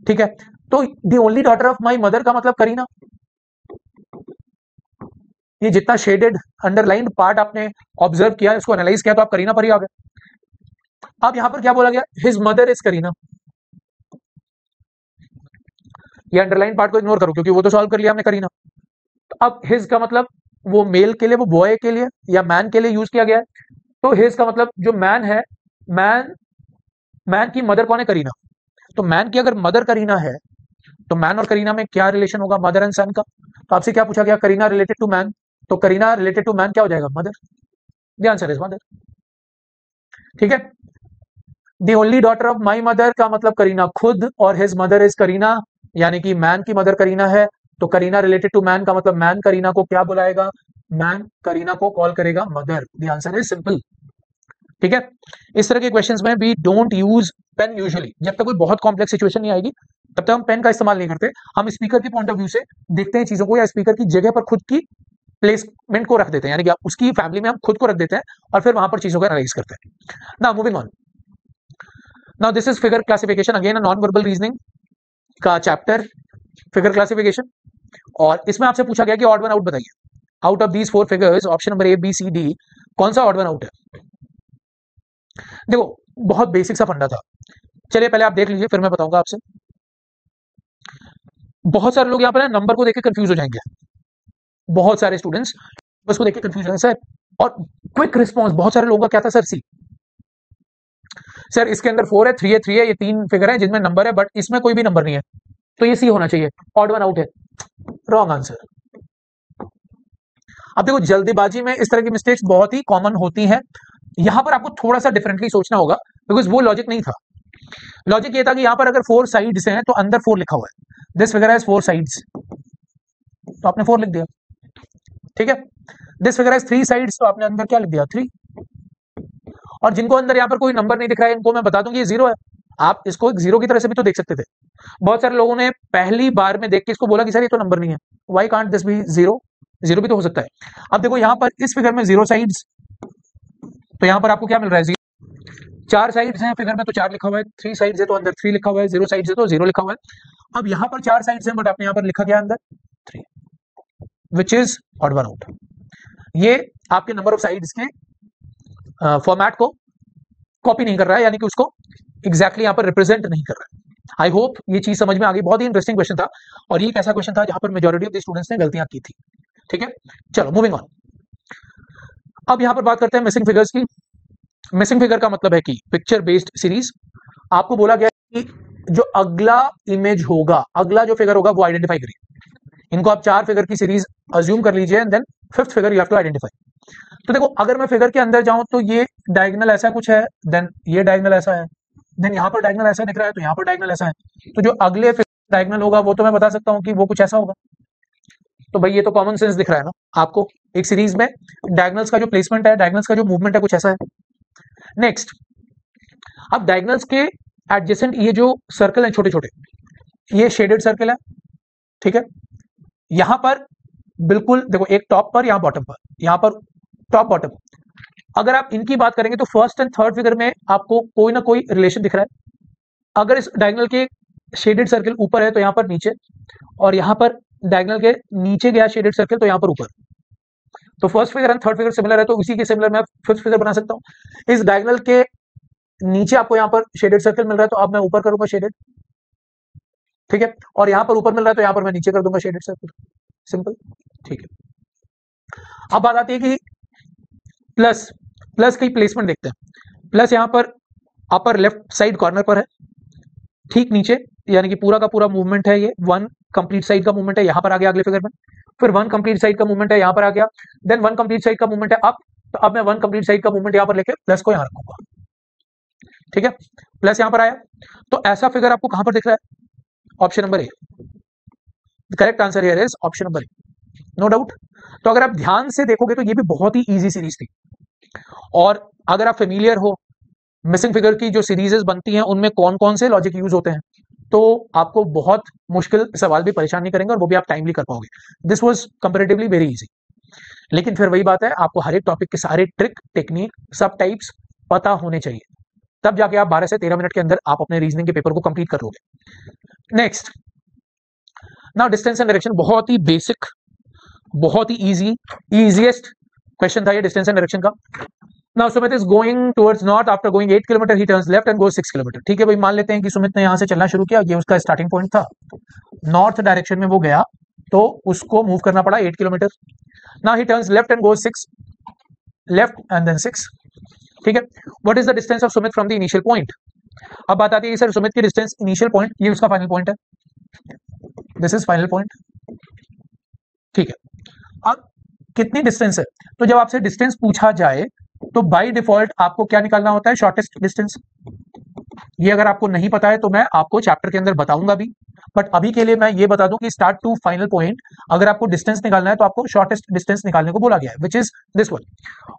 Speaker 1: ठीक है। तो the only daughter of my mother का मतलब करीना। ये जितना शेडेड अंडरलाइंड पार्ट आपने ऑब्जर्व किया, इसको एनालाइज किया, तो आप करीना पर ही आ गए। अब यहां पर क्या बोला गया, हिज मदर इज करीना। ये अंडरलाइन पार्ट को इग्नोर करो क्योंकि वो तो सॉल्व कर लिया हमने करीना। तो अब हिज का मतलब वो मेल के लिए, वो बॉय के लिए या मैन के लिए यूज किया गया है। तो हिज का मतलब जो मैन है, मैन मैन की मदर कौन है, करीना। तो मैन की अगर मदर करीना है तो मैन और करीना में क्या रिलेशन होगा, मदर एंड सन का। तो आपसे क्या पूछा गया, करीना रिलेटेड टू मैन, तो करीना रिलेटेड टू मैन क्या हो जाएगा, mother. The answer is mother, ठीक है। The only daughter of my mother का मतलब करीना खुद, और हिज मदर इज करीना, यानी कि मैन की मदर करीना है। तो करीना रिलेटेड टू मैन का मतलब मैन करीना को क्या बुलाएगा, मैन करीना को कॉल करेगा mother. The answer is simple, ठीक है। इस तरह के क्वेश्चंस में we don't use pen usually, जब तक कोई बहुत कॉम्प्लेक्स सिचुएशन नहीं आएगी तब तक हम पेन का इस्तेमाल नहीं करते। हम स्पीकर के पॉइंट ऑफ व्यू से देखते हैं चीजों को, या स्पीकर की जगह पर खुद की प्लेसमेंट को रख देते हैं, यानी कि आप उसकी फैमिली में हम खुद को रख देते हैं और फिर वहां पर चीजों को एनालाइज करते हैं। Now moving on, now this is figure classification, again non verbal reasoning का चैप्टर, फिगर क्लासिफिकेशन। और इसमें आपसे पूछा गया कि odd one out out, of ऑफ दीज 4 figures option number A B C D कौन सा ऑड वन आउट है। देखो बहुत बेसिक सा फंडा था, चलिए पहले आप देख लीजिए फिर मैं बताऊंगा आपसे। बहुत सारे लोग यहाँ पर नंबर को देख के कंफ्यूज हो जाएंगे, बहुत सारे स्टूडेंट्स बस को देख के कंफ्यूज हैं सर। और क्विक रिस्पॉन्स बहुत सारे लोगों का क्या था, सर सी, सर इसके अंदर 4 है, 3 है, 3 है, ये 3 फिगर है जिनमें नंबर है बट इसमें कोई भी नंबर नहीं है, तो ये सी होना चाहिए, ऑड वन आउट है। Wrong answer. अब देखो जल्दीबाजी में इस तरह की मिस्टेक्स बहुत ही कॉमन होती हैं, यहां पर आपको थोड़ा सा डिफरेंटली सोचना होगा बिकॉज वो लॉजिक नहीं था। लॉजिक ये था कि यहां पर अगर 4 साइड्स हैं तो अंदर 4 लिखा हुआ है, दिस फिगर हैज 4 साइड्स, तो आपने 4 लिख दिया, ठीक है। दिस फिगर हैज 3 साइड्स, तो आपने अंदर क्या लिख दिया, 3। और जिनको अंदर यहाँ पर कोई नंबर नहीं दिख रहा है इनको मैं बता दूं कि ये 0 है, आप इसको एक 0 की तरह से भी तो देख सकते थे। बहुत सारे लोगों ने पहली बार में देख के इसको बोला कि सर ये तो नंबर नहीं है, वाई कांट दिस बी 0, 0 भी तो हो सकता है। अब देखो यहाँ पर इस फिगर में 0 साइड्स, तो यहाँ पर आपको क्या मिल रहा है, 4 साइड्स हैं फिगर में तो 4 लिखा हुआ है, 3 साइड्स है तो अंदर 3 लिखा हुआ है, 0 साइड्स है तो 0 लिखा हुआ है। अब यहाँ पर 4 साइड्स हैं बट आपने यहाँ पर लिखा क्या अंदर, 3, which is odd one out. ये आपके नंबर ऑफ साइड्स के फॉर्मेट को कॉपी नहीं कर रहा है, यानी कि उसको एग्जैक्टली यहाँ पर रिप्रेजेंट नहीं कर रहा है। आई होप ये चीज समझ में आ गई, बहुत ही इंटरेस्टिंग क्वेश्चन था और ये एक ऐसा क्वेश्चन था जहां पर मेजॉरिटी ऑफ द स्टूडेंट्स ने गलतियां की थी, ठीक है। चलो मूविंग ऑन, अब यहां पर बात करते हैं मिसिंग फिगर्स की। मिसिंग फिगर का मतलब है कि पिक्चर बेस्ड सीरीज, आपको बोला गया कि जो अगला इमेज होगा, अगला जो फिगर होगा वो आइडेंटिफाई करिए। इनको आप 4 फिगर की सीरीज अज्यूम कर लीजिए and then 5th figure you have to identify. तो देखो अगर मैं फिगर के अंदर जाऊं तो ये डायगोनल ऐसा कुछ है, देन ये डायगोनल ऐसा है, देन यहाँ पर डायगोनल ऐसा दिख रहा है तो यहाँ पर डायगोनल ऐसा है, तो जो अगले डायगोनल होगा वो तो मैं बता सकता हूँ कि वो कुछ ऐसा होगा। तो भाई ये तो कॉमन सेंस दिख रहा है ना आपको, एक सीरीज में डायगोनल्स का जो प्लेसमेंट है, डायगोनल्स का जो मूवमेंट है कुछ ऐसा है। नेक्स्ट, अब डायगोनल्स के एडजेसेंट ये जो सर्कल है छोटे छोटे, ये शेडेड सर्कल है, ठीक है। यहां पर बिल्कुल देखो एक टॉप पर, यहां बॉटम पर, यहां पर टॉप बॉटम, अगर आप इनकी बात करेंगे तो फर्स्ट एंड थर्ड फिगर में आपको कोई ना कोई रिलेशन दिख रहा है। अगर इस डायगोनल के शेडेड सर्किल ऊपर है तो यहाँ पर नीचे, और यहाँ पर डायगोनल के नीचे गया शेडेड सर्किल तो यहाँ पर ऊपर। तो first figure and third figure similar है, तो इसी के सिमिलर मैं फिफ्थ फिगर बना सकता हूँ। इस डायगोनल के नीचे आपको यहाँ पर शेडेड सर्किल मिल रहा है तो अब मैं ऊपर करूंगा शेडेड, ठीक है, और यहाँ पर ऊपर मिल रहा है तो यहाँ पर मैं नीचे कर दूंगा शेडेड सर्किल, सिंपल, ठीक है। अब बात आती है कि प्लस, प्लस की प्लेसमेंट देखते हैं। प्लस यहाँ पर अपर लेफ्ट साइड कॉर्नर पर है, ठीक नीचे, यानी कि पूरा का पूरा मूवमेंट है, ये वन कंप्लीट साइड का मूवमेंट है, यहाँ पर आ गया अगले फिगर में। फिर वन कंप्लीट साइड का मूवमेंट है, यहाँ पर आ गया। देन वन कंप्लीट साइड का मूवमेंट है अप, तो अब मैं वन कंप्लीट साइड का मूवमेंट यहाँ पर लेके प्लस को यहाँ रखूंगा, ठीक है। प्लस यहाँ पर आया, तो ऐसा फिगर आपको कहां पर दिख रहा है? Option number A. Correct answer here is option number A, no doubt. तो अगर आप ध्यान से देखोगे तो ये भी बहुत ही इजी सीरीज थी, और अगर आप फेमिलियर हो मिसिंग फिगर की जो सीरीजेस बनती हैं उनमें कौन कौन से लॉजिक यूज होते हैं, तो आपको बहुत मुश्किल सवाल भी परेशान नहीं करेंगे और वो भी आप टाइमली कर पाओगे। This was comparatively very easy. लेकिन फिर वही बात है, आपको हर एक टॉपिक के सारे ट्रिक, टेक्निक, सब टाइप्स पता होने चाहिए, तब जाके आप 12 से 13 मिनट के अंदर आप अपने रीजनिंग के पेपर को कंप्लीट कर लोगे। Next, now distance and direction, बहुत ही बेसिक, बहुत ही इजी, इजीएस्ट क्वेश्चन था ये डिस्टेंस एंड डायरेक्शन का। Now Sumit is going towards north, after going 8 kilometre he turns left and goes 6 kilometre. ठीक है भाई, मान लेते हैं कि सुमित ने यहां से चलना शुरू किया, ये उसका स्टार्टिंग पॉइंट था, नॉर्थ डायरेक्शन में वो गया, तो उसको मूव करना पड़ा 8 kilometre. Now he turns left and goes 6, left and then 6, ठीक है। What is the distance of Sumit from the initial point? अब बात आती है सर सुमित की डिस्टेंस, इनिशियल पॉइंट, ये उसका फाइनल पॉइंट है, दिस इज फाइनल पॉइंट, ठीक है। अब कितनी डिस्टेंस है? तो जब आपसे डिस्टेंस पूछा जाए तो बाय डिफॉल्ट आपको क्या निकालना होता है? Shortest distance. ये अगर आपको नहीं पता है तो मैं आपको चैप्टर के अंदर बताऊंगा भी, बट अभी के लिए मैं ये बता दूं कि स्टार्ट टू फाइनल पॉइंट अगर आपको डिस्टेंस निकालना है तो आपको शॉर्टेस्ट डिस्टेंस निकालने को बोला गया है, विच इज दिस वन।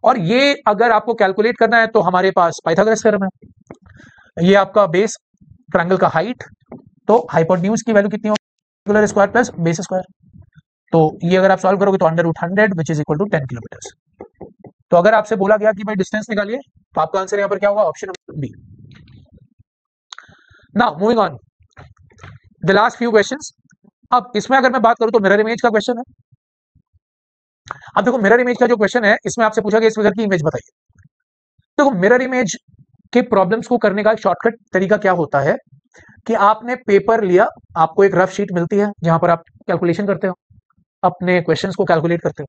Speaker 1: और ये अगर आपको कैलकुलेट करना है तो हमारे पास पाइथागोरस थ्योरम है। ये आपका बेस ट्रायंगल का हाइट, तो हाइपोटेन्यूज की वैल्यू कितनी होगी? Square plus base square. तो ये अगर आप सॉल्व करोगे तो under root 100 which is equal to 10 kilometre. तो अगर आपसे बोला गया कि भाई डिस्टेंस निकालिए तो आपका आंसर यहां पर क्या होगा? Option number B. Now moving on the last few questions. अब इसमें अगर मैं बात करूं तो मिरर इमेज का क्वेश्चन है। अब देखो मिरर इमेज का जो क्वेश्चन है इसमें आपसे पूछा गया इस फिगर की इमेज बताइए। देखो मिरर इमेज के प्रॉब्लम्स को करने का शॉर्टकट तरीका क्या होता है कि आपने पेपर लिया, आपको एक रफ शीट मिलती है जहां पर आप कैलकुलेशन करते हो, अपने क्वेश्चंस को कैलकुलेट करते हो।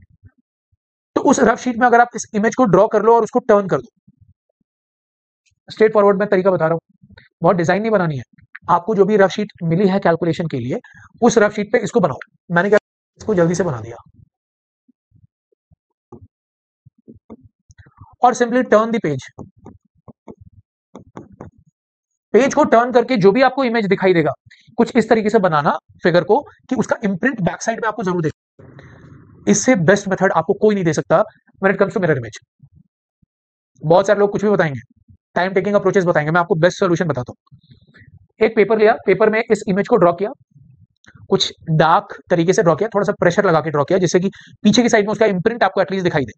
Speaker 1: तो उस रफ शीट में अगर आप इस इमेज को ड्रॉ कर लो और उसको टर्न कर दो, स्ट्रेट फॉरवर्ड में तरीका बता रहा हूं, बहुत डिजाइन नहीं बनानी है, आपको जो भी रफ शीट मिली है कैलकुलेशन के लिए उस रफ शीट पे इसको बनाओ। मैंने क्या इसको जल्दी से बना दिया और simply turn the page. Page को टर्न करके जो भी आपको इमेज दिखाई देगा कुछ इस तरीके से बनाना फिगर को कि उसका इम्प्रिंट बैक साइड में आपको जरूर देगा। इससे बेस्ट मेथड आपको कोई नहीं दे सकता when it comes to mirror image. बहुत सारे लोग कुछ भी बताएंगे, टाइम टेकिंग अप्रोचेस बताएंगे, मैं आपको बेस्ट सोल्यूशन बताता हूं। एक पेपर लिया, पेपर में इस इमेज को ड्रॉ किया, कुछ डार्क तरीके से ड्रॉ किया, थोड़ा सा प्रेशर लगा के ड्रॉ किया जिससे कि पीछे की साइड में उसका इम्प्रिंट आपको एटलीस्ट दिखाई दे,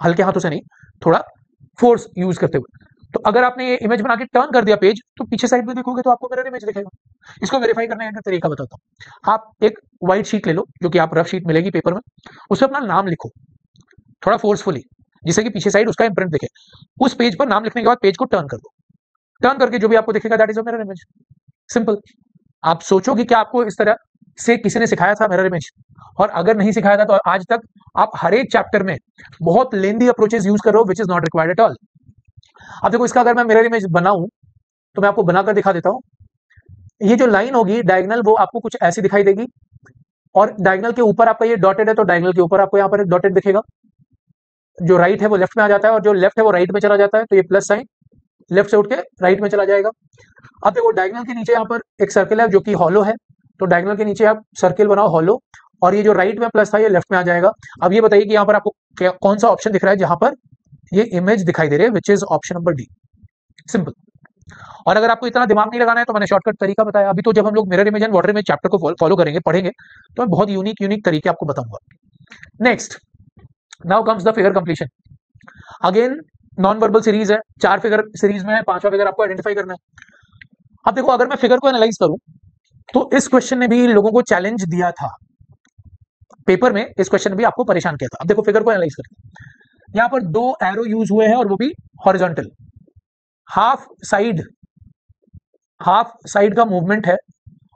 Speaker 1: हल्के हाथों से नहीं, थोड़ा फोर्स यूज करते हुए। तो अगर आपने ये इमेज बना के टर्न कर दिया पेज तो पीछे साइड में देखोगे तो आपको मिरर इमेज दिखेगा। इसको वेरीफाई करने का तरीका बताता हूँ। आप एक व्हाइट शीट ले लो जो कि आप रफ शीट मिलेगी पेपर में, उसमें अपना नाम लिखो थोड़ा फोर्सफुली जिससे कि पीछे साइड उसका इम्प्रिंट दिखे। उस पेज पर नाम लिखने के बाद पेज को टर्न कर दो, टर्न करके जो भी आपको दिखेगा that is a mirror image. Simple. आप सोचो कि क्या आपको इस तरह से किसी ने सिखाया था मिरर इमेज, और अगर नहीं सिखाया था तो आज तक आप हर एक चैप्टर में बहुत लेंदी अप्रोचेस यूज करो which is not required at all. अब देखो इसका अगर मैं मिरर इमेज बनाऊं तो मैं आपको बनाकर दिखा देता हूं। ये जो लाइन होगी डायगोनल वो आपको कुछ ऐसी दिखाई देगी, और डायगोनल के ऊपर आपका ये डॉटेड है तो डायगोनल के ऊपर आपको यहाँ पर एक डॉटेड दिखेगा। जो राइट है वो लेफ्ट में आ जाता है और जो लेफ्ट है वो राइट में चला जाता है, तो ये प्लस साइन लेफ्ट से उठ के राइट में चला जाएगा। अब देखो डायगोनल के नीचे यहाँ पर एक सर्किल है जो कि हॉलो है, तो डायगोनल के नीचे आप सर्किल बनाओ हॉलो, और ये जो राइट में प्लस था ये लेफ्ट में आ जाएगा। अब ये बताइए कि यहाँ पर आपको कौन सा ऑप्शन दिख रहा है जहां पर ये इमेज दिखाई दे रही है, which is option number D. Simple. और अगर आपको इतना दिमाग नहीं लगाना है तो मैंने शॉर्टकट तरीका बताया। अभी तो जब हम लोग mirror image and water image chapter को फॉलो करेंगे, पढ़ेंगे, तो मैं बहुत यूनिक तरीके आपको बताऊंगा। Next, now comes the figure completion. Again non verbal series है, 4 फिगर सीरीज में है, 5वां फिगर आपको आइडेंटिफाई करना है। अब देखो अगर मैं फिगर को एनालाइज करूं तो इस क्वेश्चन ने भी लोगों को चैलेंज दिया था पेपर में, इस क्वेश्चन ने भी आपको परेशान किया था। अब देखो फिगर को एनालाइज करते हैं। यहाँ पर दो एरो यूज हुए हैं और वो भी हॉरिजॉन्टल। हाफ साइड का मूवमेंट है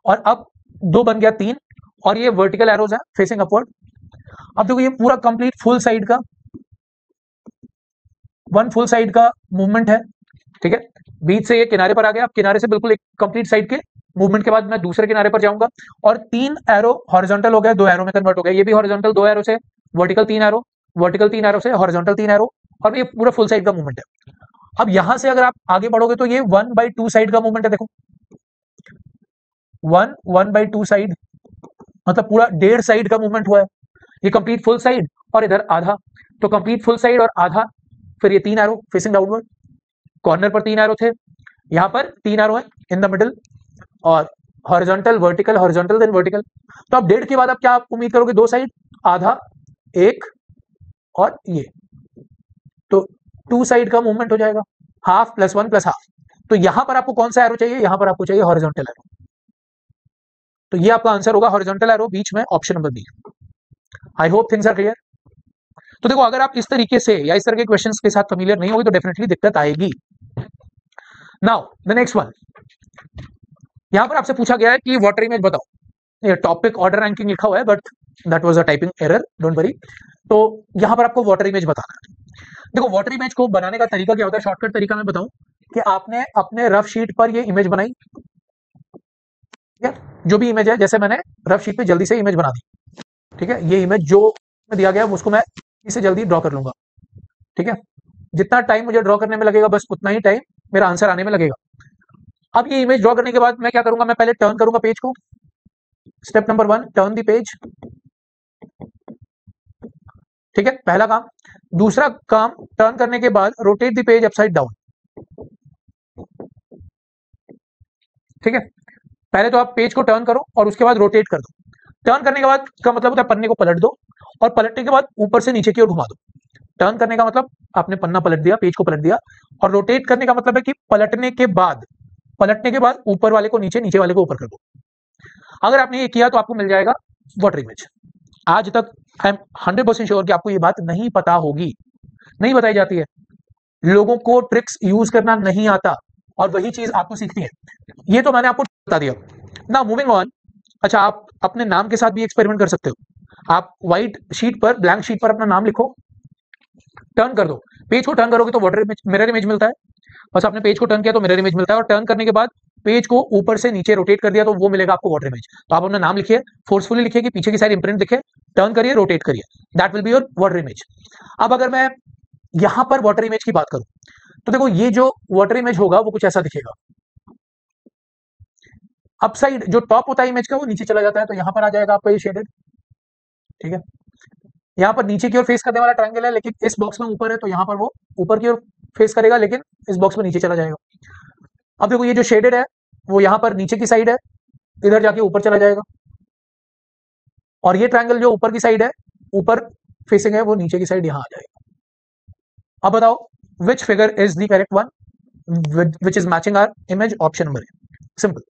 Speaker 1: और अब दो बन गया तीन, और ये वर्टिकल एरोज है फेसिंग अपवर्ड। अब देखो ये पूरा कंप्लीट फुल साइड का मूवमेंट है, ठीक है। बीच से ये किनारे पर आ गया, अब किनारे से बिल्कुल एक कंप्लीट साइड के मूवमेंट के बाद मैं दूसरे किनारे पर जाऊंगा, और तीन एरो हॉरिजॉन्टल हो गया, दो एरो में कन्वर्ट हो गया। ये भी हॉरिजॉन्टल दो एरो से वर्टिकल तीन एरो से हॉरिजॉन्टल तीन एरो, और ये पूरा फुल साइड का मूवमेंट है। अब यहां से अगर आप आगे बढ़ोगे तो ये 1/2 साइड का मूवमेंट है। देखो 1/2 साइड मतलब पूरा डेढ़ साइड का मूवमेंट हुआ है। ये कंप्लीट फुल साइड और इधर आधा, तो कंप्लीट फुल साइड और आधा। फिर ये तीन एरो फेसिंग डाउनवर्ड, कॉर्नर पर तीन एरो थे, यहां पर तीन एरो है इन द मिडिल, और horizontal vertical horizontal then vertical. तो अब डेढ़ के बाद अब क्या आप उम्मीद करोगे? दो साइड, आधा, एक और ये, तो टू साइड का मूवमेंट हो जाएगा, half plus one plus half. तो यहां पर आपको कौन सा एरो चाहिए? यहां पर आपको चाहिए हॉरिजॉन्टल एरो। तो ये आपका आंसर होगा हॉरिजॉन्टल एरो बीच में, option number B. I hope things are clear. तो देखो अगर आप इस तरीके से या इस तरह के क्वेश्चंस के साथ फेमिलियर नहीं होगी तो डेफिनेटली दिक्कत आएगी। नाउ द नेक्स्ट वन, यहां पर आपसे पूछा गया है कि वाटर इमेज बताओ। ये टॉपिक ऑर्डर रैंकिंग लिखा हुआ है but that was a typing error, don't worry. तो यहां पर आपको वाटर इमेज बताना है। देखो वाटर इमेज को बनाने का तरीका क्या होता है, शॉर्टकट तरीका मैं बताऊं कि आपने अपने रफ शीट पर ये इमेज बनाई, ठीक है, जो भी इमेज है, जैसे मैंने रफ शीट पे जल्दी से इमेज बना दी, ठीक है। ये इमेज जो दिया गया उसको मैं इसे जल्दी ड्रॉ कर लूंगा, ठीक है। जितना टाइम मुझे ड्रॉ करने में लगेगा बस उतना ही टाइम मेरा आंसर आने में लगेगा। अब ये इमेज ड्रॉ करने के बाद मैं क्या करूंगा, मैं पहले टर्न करूंगा पेज को। Step number 1, turn the page, ठीक है, पहला काम। दूसरा काम, टर्न करने के बाद rotate the page upside down, ठीक है। पहले तो आप पेज को टर्न करो और उसके बाद रोटेट कर दो। टर्न करने के बाद का मतलब होता है पन्ने को पलट दो, और पलटने के बाद ऊपर से नीचे की ओर घुमा दो। टर्न करने का मतलब आपने पन्ना पलट दिया, पेज को पलट दिया, और रोटेट करने का मतलब है कि पलटने के बाद ऊपर वाले को नीचे, नीचे वाले को ऊपर कर दो। अगर आपने ये किया तो आपको मिल जाएगा वाटर इमेज। आज तक आई एम 100% श्योर कि आपको ये बात नहीं पता होगी, नहीं बताई जाती है। लोगों को ट्रिक्स यूज करना नहीं आता और वही चीज आपको सीखती है। ये तो मैंने आपको बता दिया। ना मूविंग ऑन। अच्छा, आप अपने नाम के साथ भी एक्सपेरिमेंट कर सकते हो। आप व्हाइट शीट पर, ब्लैंक शीट पर अपना नाम लिखो, टर्न कर दो। पेज को टर्न करोगे तो वाटर इमेज, मिरर इमेज मिलता है। बस आपने पेज को टर्न किया तो मिरर इमेज मिलता है, और टर्न करने के बाद पेज को ऊपर से नीचे रोटेट कर दिया तो वो मिलेगा आपको वाटर इमेज। तो आप अपना नाम लिखिए, फोर्सफुली लिखिए कि पीछे की साइड इंप्रिंट दिखे, टर्न करिए, रोटेट करिए, that will be your water image. अब अगर मैं यहां पर वाटर इमेज की बात करूं तो देखो ये जो वाटर इमेज होगा वो कुछ ऐसा दिखेगा। अपसाइड जो टॉप होता है इमेज का वो नीचे चला जाता है, तो यहां पर आ जाएगा आपका ये शेडेड, ठीक है। यहाँ पर नीचे की ओर फेस करने वाला ट्रायंगल है, लेकिन इस बॉक्स में ऊपर है तो यहाँ पर वो ऊपर की ओर फेस करेगा, लेकिन इस बॉक्स में नीचे चला जाएगा। अब देखो ये जो शेडेड है वो यहाँ पर नीचे की साइड है, इधर जाके ऊपर चला जाएगा, और ये ट्रायंगल जो ऊपर की साइड है, ऊपर फेसिंग है, वो नीचे की साइड यहाँ आ जाएगा। अब बताओ which figure is the correct one which is matching our image? Option number A, simple.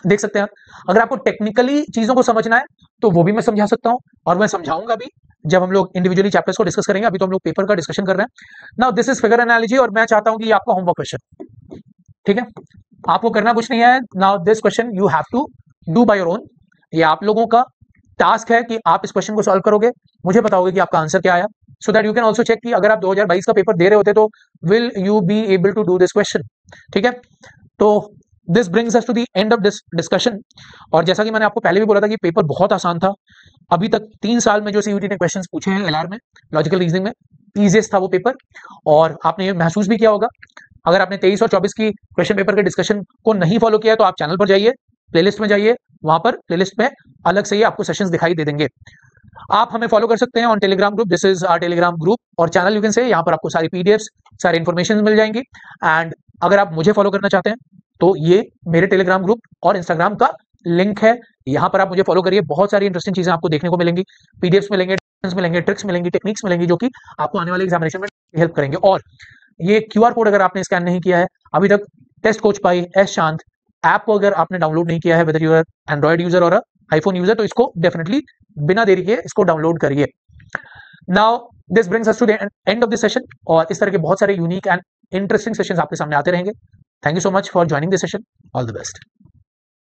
Speaker 1: देख सकते हैं आप। अगर आपको टेक्निकली चीजों को समझना है तो वो भी मैं समझा सकता हूं, और मैं समझाऊंगा भी जब हम लोग इंडिविजुअली चैप्टर्स को डिस्कस करेंगे। अभी तो हम लोग पेपर का डिस्कशन कर रहे हैं। Now this is figure analogy, और मैं चाहता हूं कि ये आपका होमवर्क क्वेश्चन, ठीक है। आपको करना कुछ नहीं है। Now this question you have to do by your own. ये आप लोगों का टास्क है कि आप इस क्वेश्चन को सॉल्व करोगे, मुझे बताओगे कि आपका आंसर क्या आया, so that you can also check कि अगर आप 2022 का पेपर दे रहे होते तो will you be able to do this question, ठीक है। तो this brings us to the end of this discussion. और जैसा कि मैंने आपको पहले भी बोला था कि पेपर बहुत आसान था। अभी तक 3 साल में जो सीयूईटी ने क्वेश्चंस पूछे हैं एलआर में, लॉजिकल रीजनिंग में, इजीएस्ट था वो पेपर, और आपने ये महसूस भी किया होगा। अगर आपने 23 और 24 की क्वेश्चन पेपर के डिस्कशन को नहीं फॉलो किया तो आप चैनल पर जाइए, प्लेलिस्ट में जाइए, वहां पर प्लेलिस्ट में अलग से ही आपको सेशंस दिखाई दे देंगे। आप हमें फॉलो कर सकते हैं on Telegram group, this is our Telegram group और चैनल, यू कैन से। यहाँ पर आपको सारी पीडीएफ्स, सारी इन्फॉर्मेशन मिल जाएंगी। एंड अगर आप मुझे फॉलो करना चाहते हैं तो ये मेरे टेलीग्राम ग्रुप और इंस्टाग्राम का लिंक है, यहाँ पर आप मुझे फॉलो करिए। बहुत सारी इंटरेस्टिंग चीजें आपको देखने को मिलेंगी, पीडीएफ्स मिलेंगे, मिलेंगे, ट्रिक्स मिलेंगी, टेक्निक्स मिलेंगी, जो कि आपको आने वाले एग्जामिनेशन में हेल्प करेंगे। और ये क्यूआर कोड अगर आपने स्कैन नहीं किया है अभी तक, टेस्ट कोच बाय एस शांत ऐप को अगर आपने डाउनलोड नहीं किया है, whether you are Android user और आईफोन यूजर, तो इसको डेफिनेटली बिना देरी के इसको डाउनलोड करिए। Now this brings us to the end of this session, और इस तरह के बहुत सारे यूनिक एंड इंटरेस्टिंग सेशंस आपके सामने आते रहेंगे। Thank you so much for joining this session. All the best.